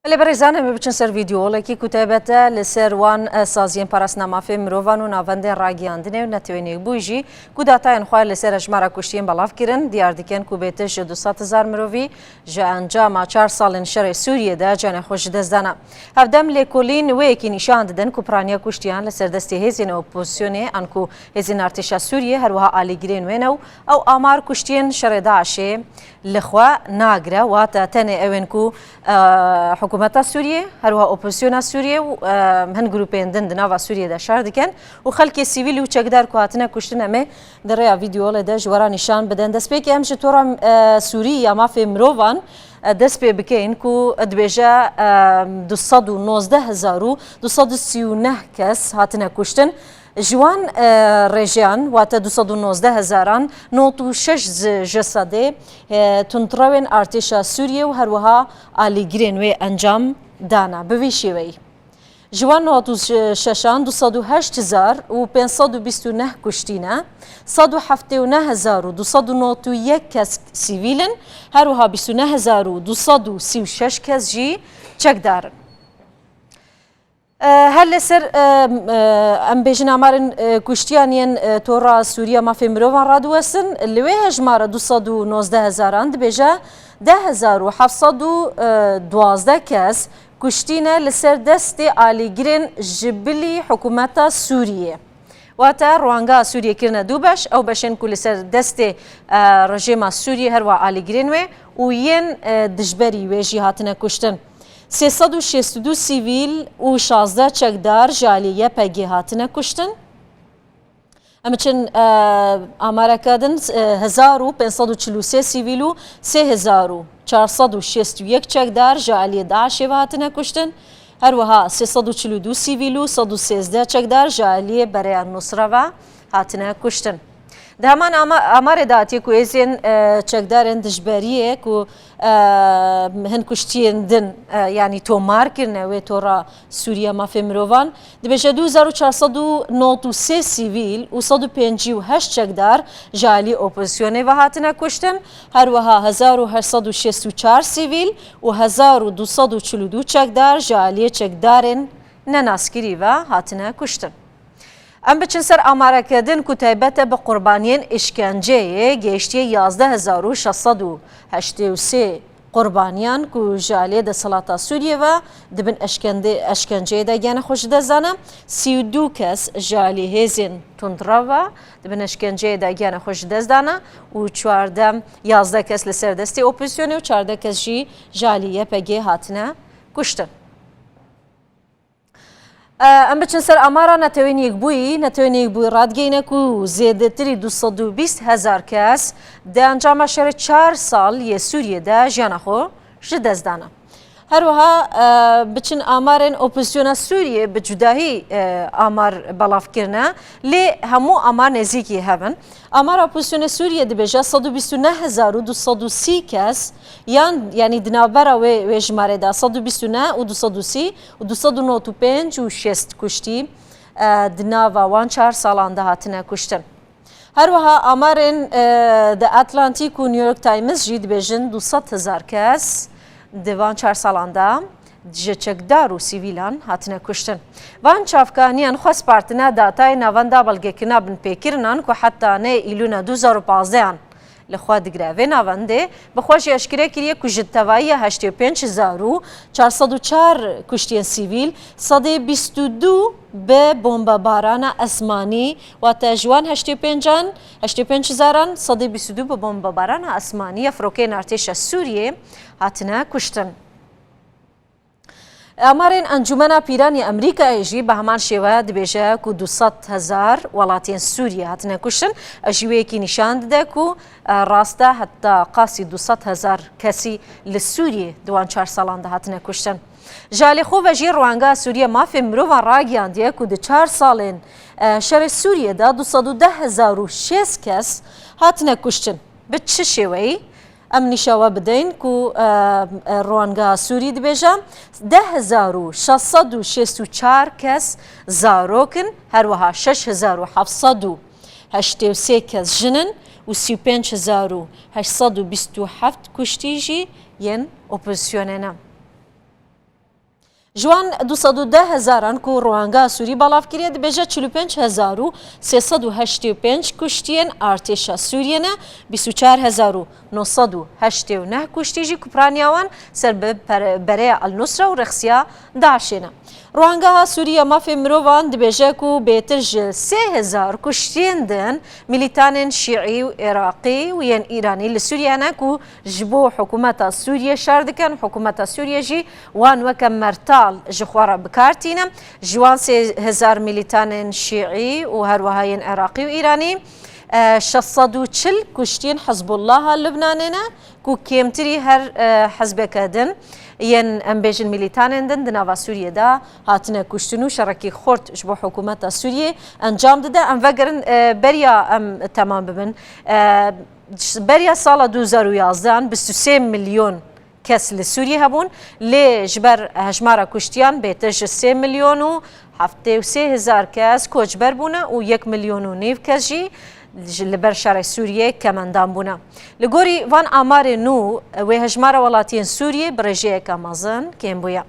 لبرزانه بچن سر ویدیوڵێکی کوتەبەتە لەسەر وان سازیên parasnamafê mirovan û navendên ragihandinê û netewênî bûyî ku datayên xwe li ser ejmara kuştiyên belav kirin diyar dikin ku bêtir ji 200,000 mirovî ji encama 4 salên şerê Sûriyê canê xwe ji dest dana. Hevdem lêkolîn wêyekî nîşan didin ku piraniya kuştiyan li ser destê hêzên opozisyonê an ku hêzên artêşa Sûriyê her wiha alîgirên wê ne û ew amar kuştiyên şerê Daişê li xwe nagire wate tenê ew ên ku حکومتا سوریه هر وها اپوزیسیونا سوریه و هن گروپین دن دناوا سوریه ده شهر دکن و خلک سیویل و چکدار که هاتنه کشتن همه در ریا ویدیو ده جوارا نشان بدن دست پی که همشه طورا سوریه ما فی مروان دست پی بکین که دبیجه 219,239 کس هاتنه کشتن جوان رژیان وات 219,000 96 جسده تندروین ارتش سوریه و هر وها آلیگرین و انجام دانا بویشیوی جوان 208,000 و 529 کشتینه 179,291 کس سیویلن هر وها 29,236 کس جی چکدارن. هل لسر ام بیجن امارن کشتیانین تورا سوریا ما فی مروان رادوسن لوی هجمار 219,000 دبیجه 10,712 کس کشتینه لسر دست آلیگرین جبلی حکومت سوریه واتا روانگا سوریه کرنه دو بش او بشن کل سر دست رژیم سوریه هر و آلیگرین و ین دجبری و جهاتنا کشتن 362 سیویل و 16 چکدار جالیه پگی هاتنه کشتن. اما چند آماره کردن 1543 سیویل و 3461 چکدار جالیه داعشی هاتنه کشتن. هر وها 342 سیویل و 113 چکدار جالیه برای نصره و هاتنه کشتن. ده همان آمار داتی که ایزین چکدارن دجبریه که هن کشتین دن یعنی تومار کرنه و تورا سوریه ما فی مروان دبیجه 2493 سیویل و 158 چکدار جالی اپوزیسیونه و هاتنه کشتن هر وها 1864 سیویل و 1242 چکدار جالی چکدارن نناسکری و هاتنه کشتن. ام بچن سر آماره کردن که تایبت به قربانیان اشکنجه گشتی 11,683 قربانیان که جالی ده سلاطا سوریه و دبن اشکنجه ده گیان خوش دزانه 32 کس جالی هزین تندرا و دبن اشکنجه ده گیان خوش دزانه و 11 کس لسر دستی اپوزیسیونی و 14 کس جی جالیه پگی هاتنه کشتن. ام بچن سر آمارا نتوانی بوی رادگینه کو زیادتری 220,000 کس ده انجام شهر 4 سال یه سوریه ده جانا خو جدز دانه. هر وها بچن آمارن اپوزیسیون سوریه بجداهی آمار بلاف کرنه لی همو آمار نزدیکی هستن. آمار اپوزیسیون سوریه دبیجه 129,230 کس یعنی دنابرا و جماره ده 129 و 230 و 295 و 6 کشتی دناوا وان 4 سالان ده هاتنه کشتن. هر وها آمارن ده اتلانتیک و نیویورک تایمز جید بیجن 200,000 کس دوان 4 سالاندا جچکدار و سیویلان هاتنه کشتن. وان چافکانیان خواست پارتنه داتای نواندا بلگکنا بن پیکرنان که حتی نه ایلونا 2015 لخوا دگره و نوانده بخواهی اشکره کریه که جدتوایی 85,404 کشتین سیویل 122 به بمباران اسمانی و تجوان 85,000 122 به بمباران اسمانی افروکین ارتش سوریه هاتنه کشتن. آمارین انجمن پیرانی امریکا ایجی به همان شیوه دبیجه که 200,000 ولاتین سوریه هاتنه کشتن اجیوه کی نشان داده که راسته حتی قاسی 200,000 کسی لسوریه دوان 4 سالان ده هاتنه کشتن. جالی خو وجی روانگا سوریه ما فی مروان راگیاندیه که ده 4 سالین شهر سوریه ده 210,006 کس هاتنه کشتن. به چه شیوهی؟ ام نشاوه بدین که روانگا سوری دبیجه 10,664 کس زاروکن هر وها 6,783 کس جنن و 35,827 کشتی جی ین اپوزیسیوننه. جوان 210,000 کو روانگا سوری بلاف کریه دبیجه 45,385 کشتین ارتش سوریه 24,989 کشتی جی کپرانیاوان سر برای النصره و رخصیا داعشینه. روانگا سوریه مافی مروان دبیجه کو بیتر 3,000 کشتین دن ملیتان شیعی و عراقی و ین ایرانی لسوریه نه کو جبو حکومت سوریه شاردکن حکومت سوریه جی وان وکم مرتال جخوارا بکارتینه جوان 3,000 ملیتان شیعی و هروهاین عراقی و ایرانی 640 کشتین حزب الله لبناننا کو کمتری هر حزب کدن ین امبیجن ملیتان دن دنوا سوریه دا هاتنه کشتنو شرکی خورد جبو حکومت سوریه انجام داده ام وگرن بریا ام تمام ببن بریا سال 2011 23 میلیون کس لسوریه هبون لی جبر هجمارا کشتیان بیتش 3 میلیون و 73,000 کس کوچبر بونه و 1 میلیون و نیو کس جی لبر شارع سوریه کمندان بونه لگوری وان آمار نو و هجمارا ولاتین سوریه برژه کامازن کم بویا